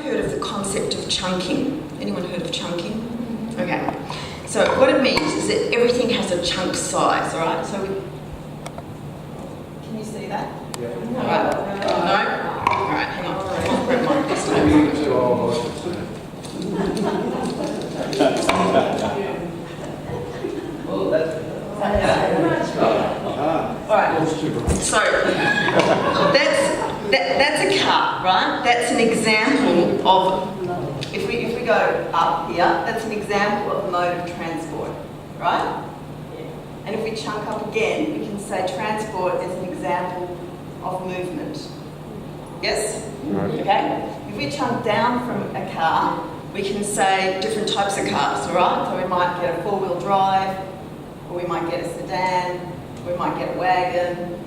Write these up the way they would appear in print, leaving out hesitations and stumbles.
heard of the concept of chunking? Anyone heard of chunking? Okay. So what it means is that everything has a chunk size, all right? So can you see that? Yeah. All right. No? All right, hang on. I'll grab mine this time. Oh, that's... All right. So that's a car, right? That's an example of, if we go up here, that's an example of a mode of transport, right? And if we chunk up again, we can say transport is an example of movement. Yes? Okay? If we chunk down from a car, we can say different types of cars, all right? So we might get a four-wheel drive, or we might get a sedan, we might get a wagon,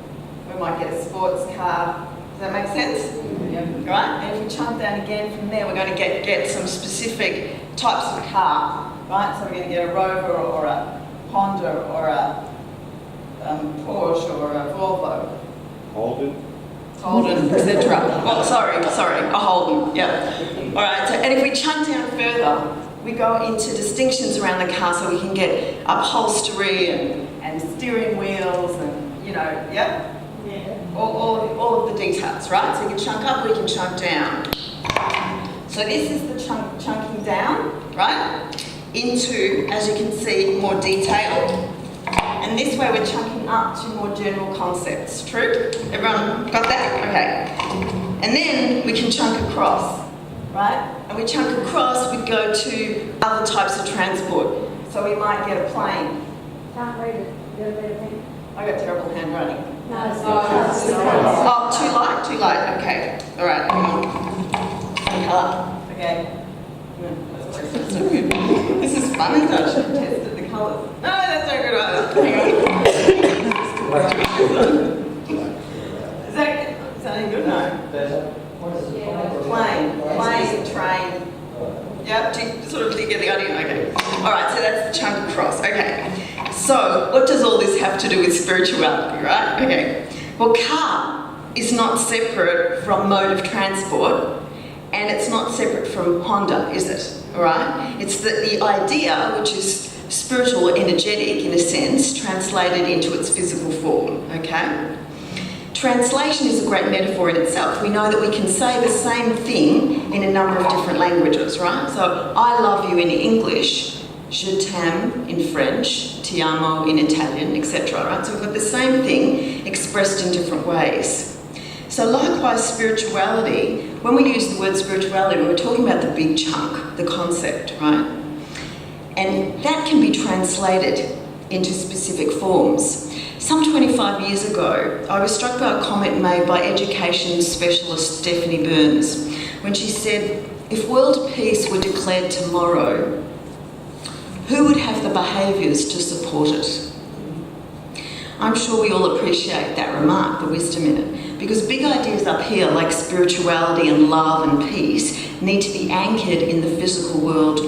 we might get a sports car. Does that make sense? Yeah. Right? And if we chunk down again from there, we're going to get some specific types of car, right? So we're going to get a Rover or a Honda or a Porsche or a Volvo. Holden, etc. Well, sorry, a Holden, yeah. All right, so, and if we chunk down further, we go into distinctions around the car, so we can get upholstery and steering wheels and, you know, yeah? All of the details, right? So you can chunk up, we can chunk down. So this is the chunking down, right? Into, as you can see, more detail. And this way we're chunking up to more general concepts. True? Everyone got that? Okay. And then we can chunk across, right? And we chunk across, we go to other types of transport. So we might get a plane. Can't read it. You got a better pen? I got terrible handwriting. No, it's Oh, too light? Too light, okay. All right, hang on. Colour, okay. That's so good. This is fun, isn't it? I should have tested the colours. No, that's no good either. Hang on. Is that any good? No. Plane, train. Yeah, do you sort of get the idea? Okay. All right, so that's the chunk across. Okay. So, what does all this have to do with spirituality, right? Okay. Well, car is not separate from mode of transport, and it's not separate from Honda, is it? All right? It's the idea, which is spiritual or energetic in a sense, translated into its physical form, okay? Translation is a great metaphor in itself. We know that we can say the same thing in a number of different languages, right? So, I love you in English, je t'aime in French, ti amo in Italian, etc. Right? So we've got the same thing expressed in different ways. So likewise, spirituality, when we use the word spirituality, we're talking about the big chunk, the concept, right? And that can be translated into specific forms. Some 25 years ago, I was struck by a comment made by education specialist Stephanie Burns when she said, if world peace were declared tomorrow, who would have the behaviours to support it? I'm sure we all appreciate that remark, the wisdom in it, because big ideas up here like spirituality and love and peace need to be anchored in the physical world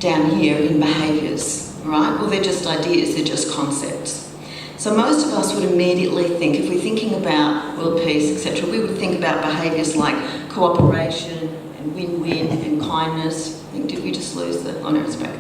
down here in behaviours, right? Well, they're just ideas, they're just concepts. So most of us would immediately think, if we're thinking about world peace, etc., we would think about behaviours like cooperation and win-win and kindness. I think, did we just lose the... Oh no, it's back.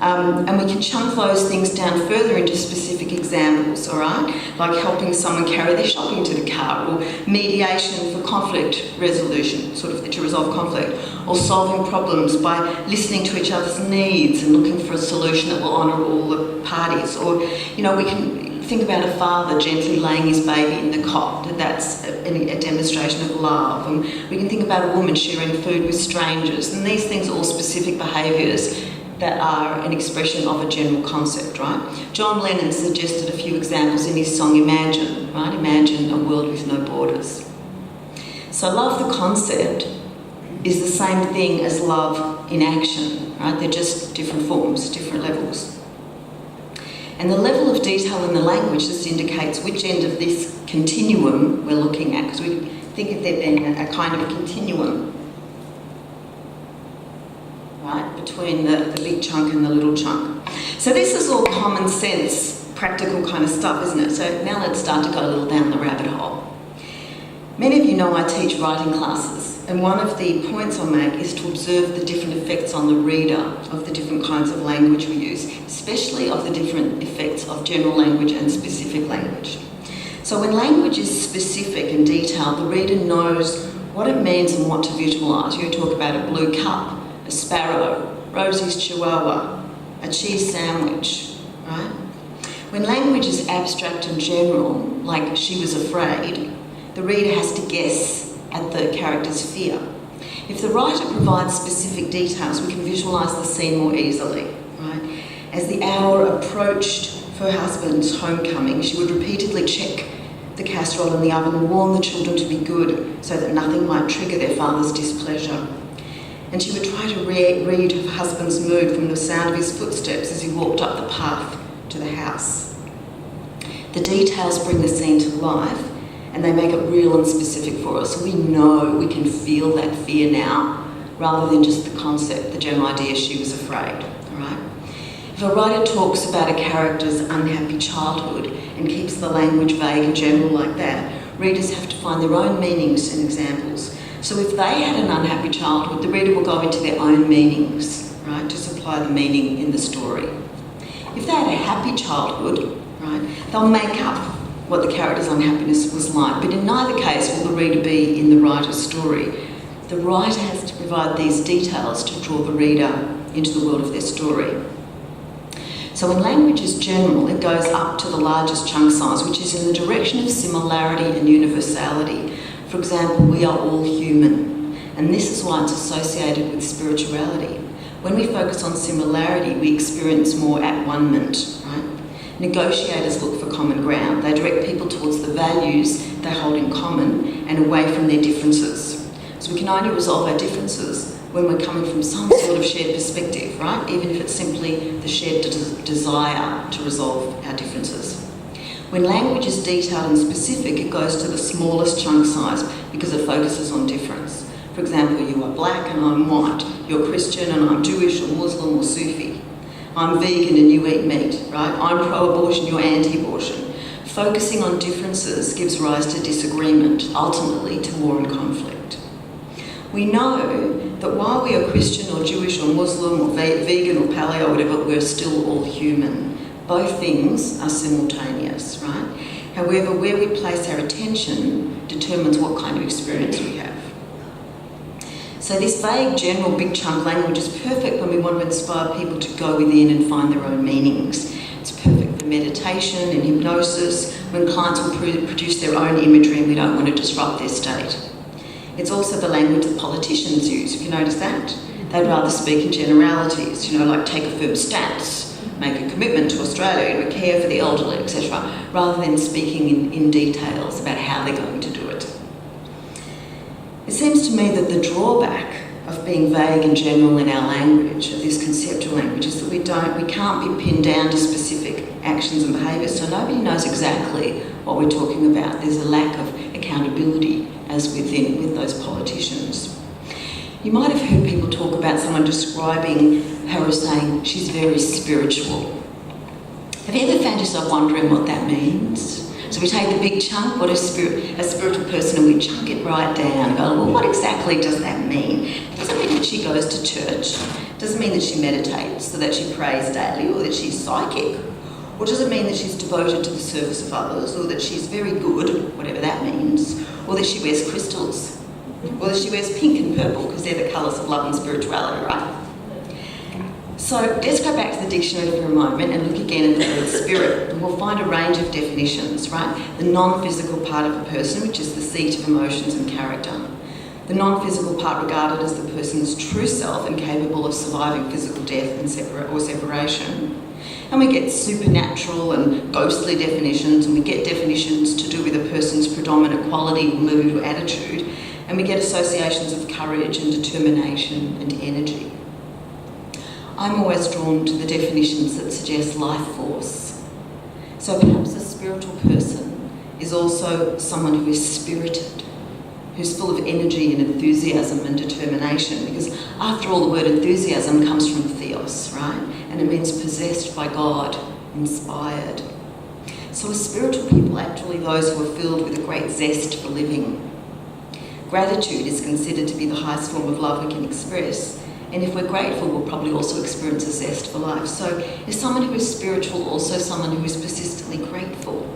And we can chunk those things down further into specific examples, all right? Like helping someone carry their shopping to the car, or mediation for conflict resolution, sort of to resolve conflict, or solving problems by listening to each other's needs and looking for a solution that will honour all the parties. Or, you know, we can think about a father gently laying his baby in the cot, that's a demonstration of love. And we can think about a woman sharing food with strangers, and these things are all specific behaviours that are an expression of a general concept, right? John Lennon suggested a few examples in his song Imagine, right? Imagine a world with no borders. So love the concept is the same thing as love in action, right? They're just different forms, different levels. And the level of detail in the language just indicates which end of this continuum we're looking at, because we think of that in a kind of a continuum, right, between the big chunk and the little chunk. So this is all common sense, practical kind of stuff, isn't it? So now let's start to go a little down the rabbit hole. Many of you know I teach writing classes, And one of the points I'll make is to observe the different effects on the reader of the different kinds of language we use, especially of the different effects of general language and specific language. So when language is specific and detailed, the reader knows what it means and what to visualise. You talk about a blue cup, a sparrow, Rosie's chihuahua, a cheese sandwich, right? When language is abstract and general, like she was afraid, the reader has to guess at the character's fear. If the writer provides specific details, we can visualise the scene more easily, right? As the hour approached for her husband's homecoming, she would repeatedly check the casserole in the oven and warn the children to be good so that nothing might trigger their father's displeasure. And she would try to read her husband's mood from the sound of his footsteps as he walked up the path to the house. The details bring the scene to life, and they make it real and specific for us. So we know, we can feel that fear now, rather than just the concept, the general idea she was afraid, all right? If a writer talks about a character's unhappy childhood and keeps the language vague and general like that, readers have to find their own meanings and examples. So if they had an unhappy childhood, the reader will go into their own meanings, right, to supply the meaning in the story. If they had a happy childhood, right, they'll make up what the character's unhappiness was like, but in neither case will the reader be in the writer's story. The writer has to provide these details to draw the reader into the world of their story. So when language is general, it goes up to the largest chunk size, which is in the direction of similarity and universality. For example, we are all human, and this is why it's associated with spirituality. When we focus on similarity, we experience more at-one-ment, right? Negotiators look for common ground. They direct people towards the values they hold in common and away from their differences. So we can only resolve our differences when we're coming from some sort of shared perspective, right? Even if it's simply the shared desire to resolve our differences. When language is detailed and specific, it goes to the smallest chunk size because it focuses on difference. For example, you are black and I'm white. You're Christian and I'm Jewish or Muslim or Sufi. I'm vegan and you eat meat, right? I'm pro-abortion, you're anti-abortion. Focusing on differences gives rise to disagreement, ultimately to war and conflict. We know that while we are Christian or Jewish or Muslim or vegan or paleo or whatever, we're still all human. Both things are simultaneous, right? However, where we place our attention determines what kind of experience we have. So this vague, general, big chunk language is perfect when we want to inspire people to go within and find their own meanings. It's perfect for meditation and hypnosis, when clients will produce their own imagery and we don't want to disrupt their state. It's also the language that politicians use, if you notice that. They'd rather speak in generalities, like take a firm stance, make a commitment to Australia, care for the elderly, etc., rather than speaking in details about how they're going to do it. It seems to me that the drawback of being vague and general in our language, of this conceptual language, is that we can't be pinned down to specific actions and behaviours, so nobody knows exactly what we're talking about. There's a lack of accountability as with those politicians. You might have heard people talk about someone describing her as saying she's very spiritual. Have you ever found yourself wondering what that means? So we take the big chunk, what is a spiritual person, and we chunk it right down and go, well, what exactly does that mean? It doesn't mean that she goes to church. It doesn't mean that she meditates, or that she prays daily, or that she's psychic. Or does it mean that she's devoted to the service of others, or that she's very good, whatever that means, or that she wears crystals, or that she wears pink and purple because they're the colours of love and spirituality, right? So let's go back to the dictionary for a moment and look again at the word spirit. And we'll find a range of definitions, right? The non-physical part of a person, which is the seat of emotions and character. The non-physical part regarded as the person's true self and capable of surviving physical death and separation. And we get supernatural and ghostly definitions, and we get definitions to do with a person's predominant quality, mood or attitude, and we get associations of courage and determination and energy. I'm always drawn to the definitions that suggest life force. So perhaps a spiritual person is also someone who is spirited, who's full of energy and enthusiasm and determination, because after all, the word enthusiasm comes from theos, right? And it means possessed by God, inspired. So are spiritual people actually those who are filled with a great zest for living? Gratitude is considered to be the highest form of love we can express. And if we're grateful, we'll probably also experience a zest for life. So is someone who is spiritual also someone who is persistently grateful?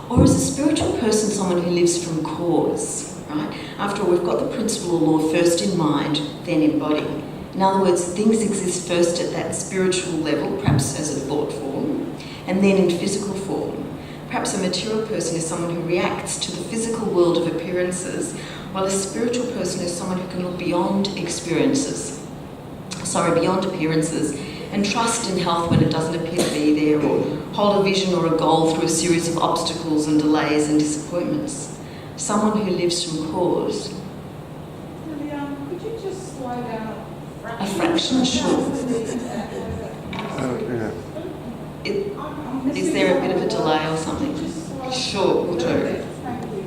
Or is a spiritual person someone who lives from cause, right? After all, we've got the principle of law first in mind, then in body. In other words, things exist first at that spiritual level, perhaps as a thought form, and then in physical form. Perhaps a material person is someone who reacts to the physical world of appearances, while a spiritual person is someone who can look beyond appearances, and trust in health when it doesn't appear to be there, or hold a vision or a goal through a series of obstacles and delays and disappointments. Someone who lives from cause. Lilliane, could you just slow down A fraction, sure. Is there a bit of a delay or something? Sure, we'll do.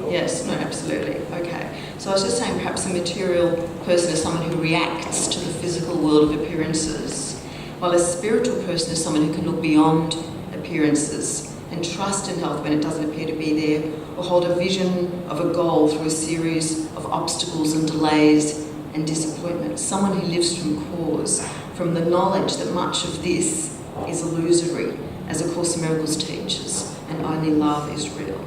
Yes, no, absolutely. Okay. So I was just saying perhaps a material person is someone who reacts to the physical world of appearances, while a spiritual person is someone who can look beyond appearances and trust in health when it doesn't appear to be there, or hold a vision of a goal through a series of obstacles and delays and disappointments. Someone who lives from cause, from the knowledge that much of this is illusory, as A Course in Miracles teaches, and only love is real.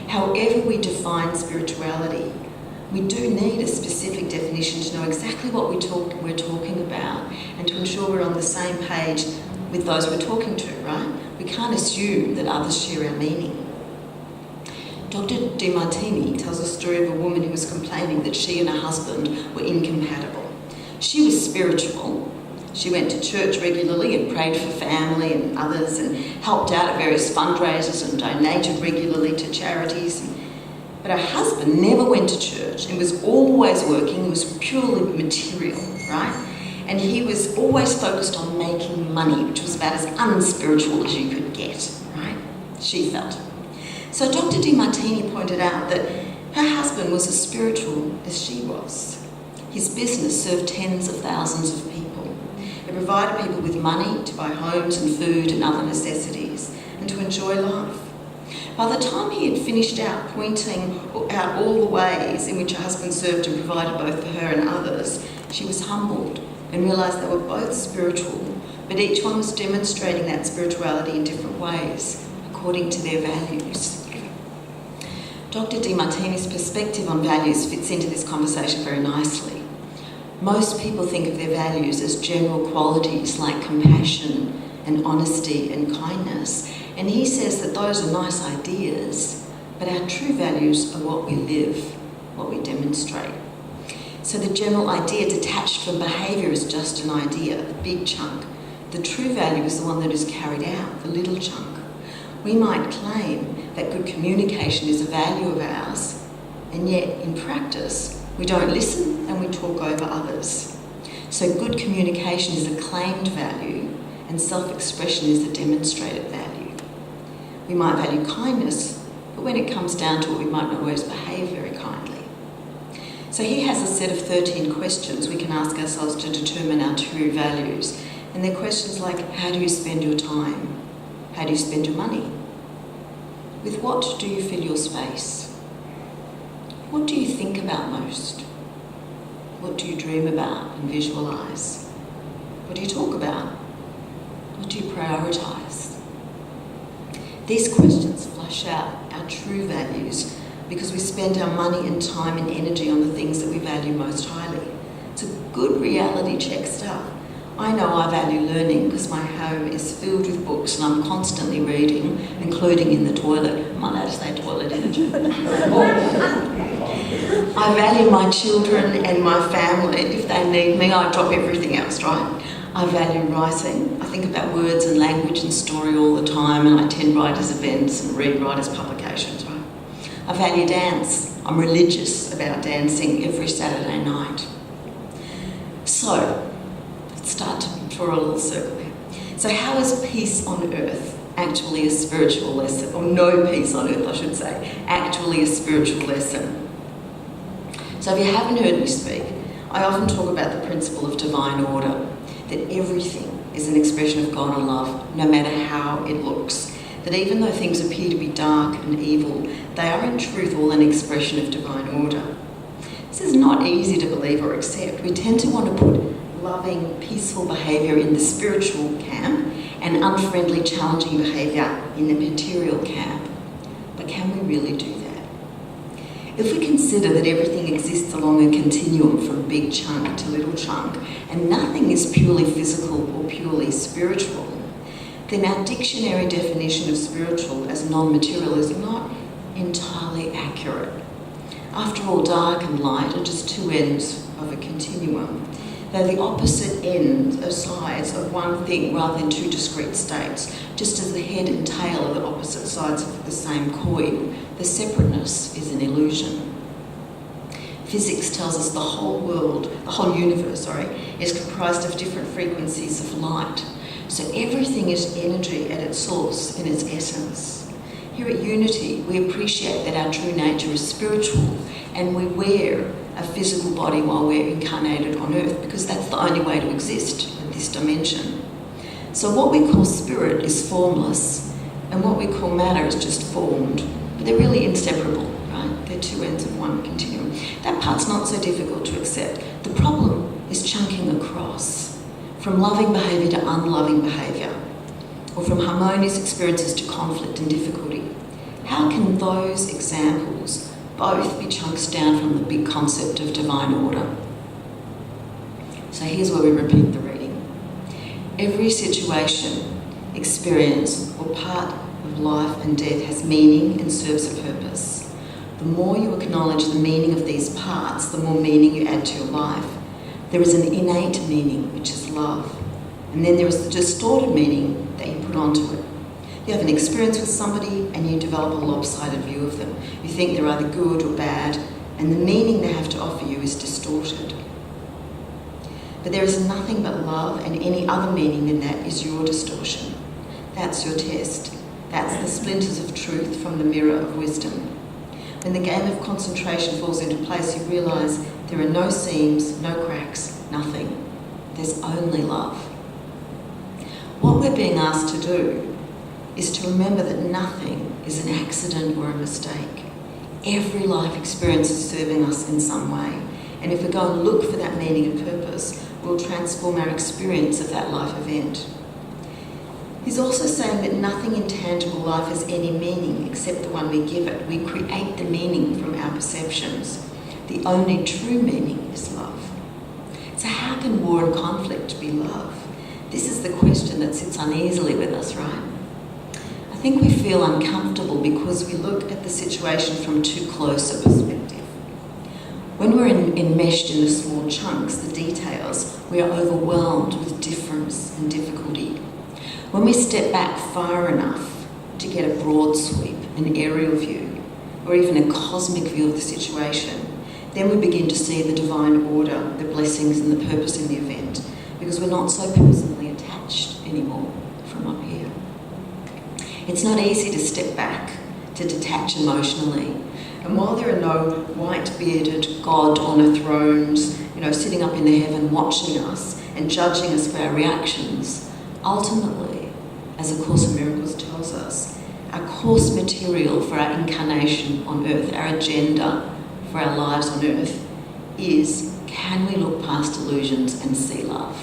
However we define spirituality, we do need a specific definition to know exactly what we're talking about, and to ensure we're on the same page with those we're talking to, right? We can't assume that others share our meaning. Dr. DeMartini tells a story of a woman who was complaining that she and her husband were incompatible. She was spiritual. She went to church regularly and prayed for family and others, and helped out at various fundraisers and donated regularly to charities. But her husband never went to church and was always working. He was purely material, right? And he was always focused on making money, which was about as unspiritual as you could get, right? She felt. So Dr. DeMartini pointed out that her husband was as spiritual as she was. His business served tens of thousands of people. It provided people with money to buy homes and food and other necessities, and to enjoy life. By the time he had finished out pointing out all the ways in which her husband served and provided both for her and others, she was humbled and realised they were both spiritual, but each one was demonstrating that spirituality in different ways, according to their values. Dr. DeMartini's perspective on values fits into this conversation very nicely. Most people think of their values as general qualities like compassion and honesty and kindness, and he says that those are nice ideas, but our true values are what we live, what we demonstrate. So the general idea detached from behaviour is just an idea, the big chunk. The true value is the one that is carried out, the little chunk. We might claim that good communication is a value of ours, and yet in practice we don't listen and we talk over others. So good communication is a claimed value, and self-expression is a demonstrated value. We might value kindness, but when it comes down to it, we might not always behave very kindly. So he has a set of 13 questions we can ask ourselves to determine our true values. And they're questions like, how do you spend your time? How do you spend your money? With what do you fill your space? What do you think about most? What do you dream about and visualise? What do you talk about? What do you prioritise? These questions flush out our true values because we spend our money and time and energy on the things that we value most highly. It's a good reality check stuff. I know I value learning because my home is filled with books and I'm constantly reading, including in the toilet. I'm not allowed to say toilet in I value my children and my family. If they need me, I drop everything else, right? I value writing. I think about words and language and story all the time, and I attend writers' events and read writers' publications, right? I value dance. I'm religious about dancing every Saturday night. So, let's start to draw a little circle here. So how is peace on earth actually a spiritual lesson? Or no peace on earth, I should say, actually a spiritual lesson? So if you haven't heard me speak, I often talk about the principle of divine order, that everything is an expression of God and love, no matter how it looks. That even though things appear to be dark and evil, they are in truth all an expression of divine order. This is not easy to believe or accept. We tend to want to put loving, peaceful behaviour in the spiritual camp and unfriendly, challenging behaviour in the material camp. But can we really do that? If we consider that everything exists along a continuum from big chunk to little chunk, and nothing is purely physical or purely spiritual, then our dictionary definition of spiritual as non-material is not entirely accurate. After all, dark and light are just two ends of a continuum. They're the opposite ends or sides of one thing rather than two discrete states. Just as the head and tail are the opposite sides of the same coin, the separateness is an illusion. Physics tells us the whole world, the whole universe, is comprised of different frequencies of light. So everything is energy at its source, in its essence. Here at Unity, we appreciate that our true nature is spiritual, and we wear a physical body while we're incarnated on earth, because that's the only way to exist in this dimension. So what we call spirit is formless, and what we call matter is just formed. But they're really inseparable, right? They're two ends of one continuum. That part's not so difficult to accept. The problem is chunking across, from loving behaviour to unloving behaviour, or from harmonious experiences to conflict and difficulty. How can those examples both be chunks down from the big concept of divine order? So here's where we repeat the reading. Every situation, experience, or part of life and death has meaning and serves a purpose. The more you acknowledge the meaning of these parts, the more meaning you add to your life. There is an innate meaning, which is love. And then there is the distorted meaning that you put onto it. You have an experience with somebody and you develop a lopsided view of them. You think they're either good or bad, and the meaning they have to offer you is distorted. But there is nothing but love, and any other meaning than that is your distortion. That's your test. That's the splinters of truth from the mirror of wisdom. When the game of concentration falls into place, you realise there are no seams, no cracks, nothing. There's only love. What we're being asked to do is to remember that nothing is an accident or a mistake. Every life experience is serving us in some way. And if we go and look for that meaning and purpose, we'll transform our experience of that life event. He's also saying that nothing in tangible life has any meaning except the one we give it. We create the meaning from our perceptions. The only true meaning is love. So how can war and conflict be love? This is the question that sits uneasily with us, right? I think we feel uncomfortable because we look at the situation from too close a perspective. When we're enmeshed in the small chunks, the details, we are overwhelmed with difference and difficulty. When we step back far enough to get a broad sweep, an aerial view, or even a cosmic view of the situation, then we begin to see the divine order, the blessings and the purpose in the event, because we're not so personally attached anymore from up here. It's not easy to step back, to detach emotionally. And while there are no white-bearded God on a thrones, sitting up in the heaven watching us and judging us for our reactions, ultimately, as A Course in Miracles tells us, our course material for our incarnation on earth, our agenda for our lives on earth, is, can we look past illusions and see love?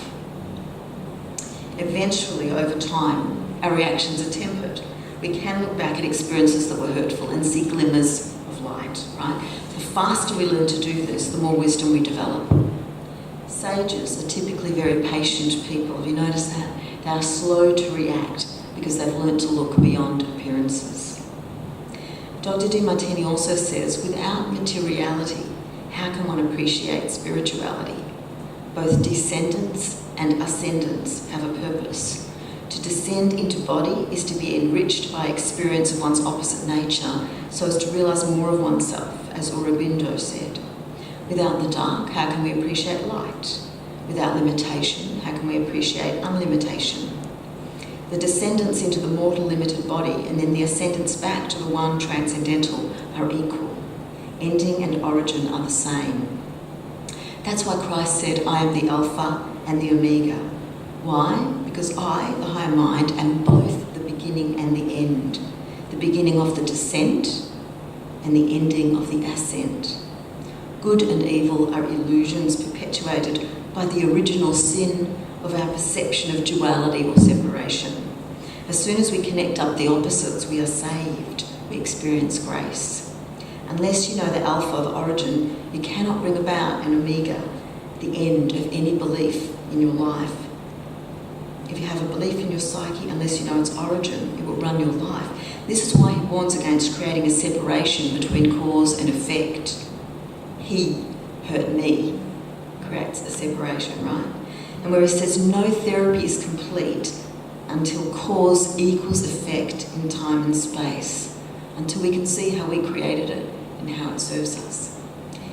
Eventually, over time, our reactions are tempered. We can look back at experiences that were hurtful and see glimmers of light, right? The faster we learn to do this, the more wisdom we develop. Sages are typically very patient people. Have you noticed that? They are slow to react because they've learned to look beyond appearances. Dr. Demartini also says, without materiality, how can one appreciate spirituality? Both descendants and ascendants have a purpose. To descend into body is to be enriched by experience of one's opposite nature so as to realise more of oneself, as Aurobindo said. Without the dark, how can we appreciate light? Without limitation, how can we appreciate unlimitation? The descendants into the mortal limited body and then the ascendants back to the one transcendental are equal. Ending and origin are the same. That's why Christ said, I am the Alpha and the Omega. Why? Because I, the higher mind, am both the beginning and the end. The beginning of the descent and the ending of the ascent. Good and evil are illusions perpetuated by the original sin of our perception of duality or separation. As soon as we connect up the opposites, we are saved. We experience grace. Unless you know the alpha of origin, you cannot bring about an omega, the end of any belief in your life. If you have a belief in your psyche, unless you know its origin, it will run your life. This is why he warns against creating a separation between cause and effect. He hurt me creates a separation, right? And where he says no therapy is complete until cause equals effect in time and space, until we can see how we created it and how it serves us.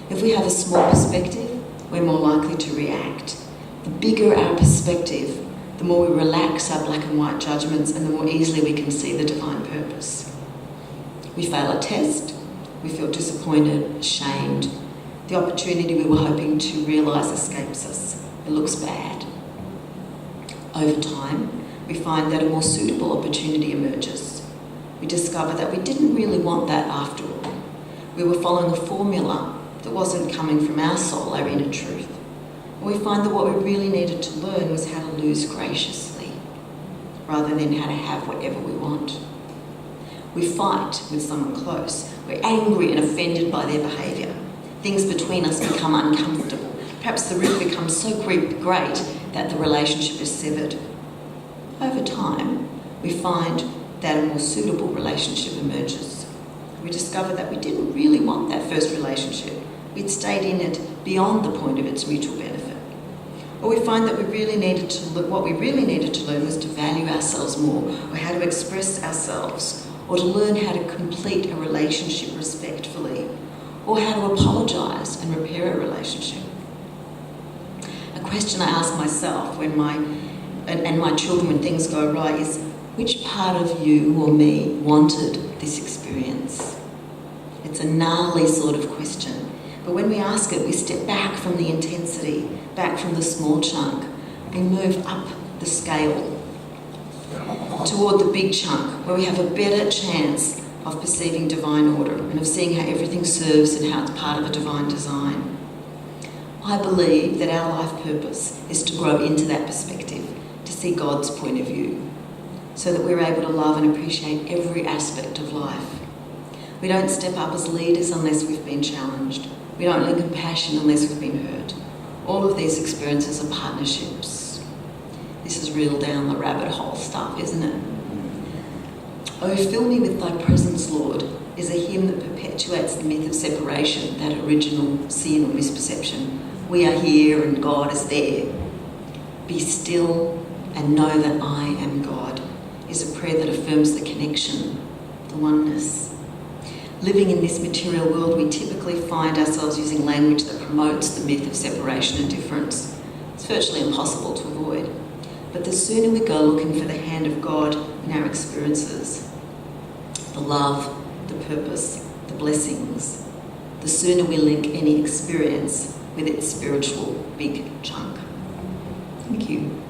If we have a small perspective, we're more likely to react. The bigger our perspective, the more we relax our black and white judgments and the more easily we can see the divine purpose. We fail a test, we feel disappointed, ashamed. The opportunity we were hoping to realise escapes us. It looks bad. Over time, we find that a more suitable opportunity emerges. We discover that we didn't really want that after all. We were following a formula that wasn't coming from our soul, our inner truth. And we find that what we really needed to learn was how to lose graciously, rather than how to have whatever we want. We fight with someone close. We're angry and offended by their behaviour. Things between us become uncomfortable. Perhaps the rift becomes so great that the relationship is severed. Over time, we find that a more suitable relationship emerges. We discover that we didn't really want that first relationship. We'd stayed in it beyond the point of its mutual benefit. Or we find that what we really needed to learn was to value ourselves more, or how to express ourselves, or to learn how to complete a relationship respectfully, or how to apologise and repair a relationship. A question I ask myself when my children when things go awry is, which part of you or me wanted this experience? It's a gnarly sort of question. But when we ask it, we step back from the intensity, back from the small chunk. We move up the scale toward the big chunk, where we have a better chance of perceiving divine order and of seeing how everything serves and how it's part of a divine design. I believe that our life purpose is to grow into that perspective, to see God's point of view, so that we're able to love and appreciate every aspect of life. We don't step up as leaders unless we've been challenged. We don't learn compassion unless we've been hurt. All of these experiences are partnerships. This is real down the rabbit hole stuff, isn't it? Oh, fill me with thy presence, Lord, is a hymn that perpetuates the myth of separation, that original sin or misperception. We are here and God is there. Be still and know that I am God is a prayer that affirms the connection, the oneness. Living in this material world, we typically find ourselves using language that promotes the myth of separation and difference. It's virtually impossible to avoid. But the sooner we go looking for the hand of God in our experiences, the love, the purpose, the blessings, the sooner we link any experience with its spiritual big chunk. Thank you.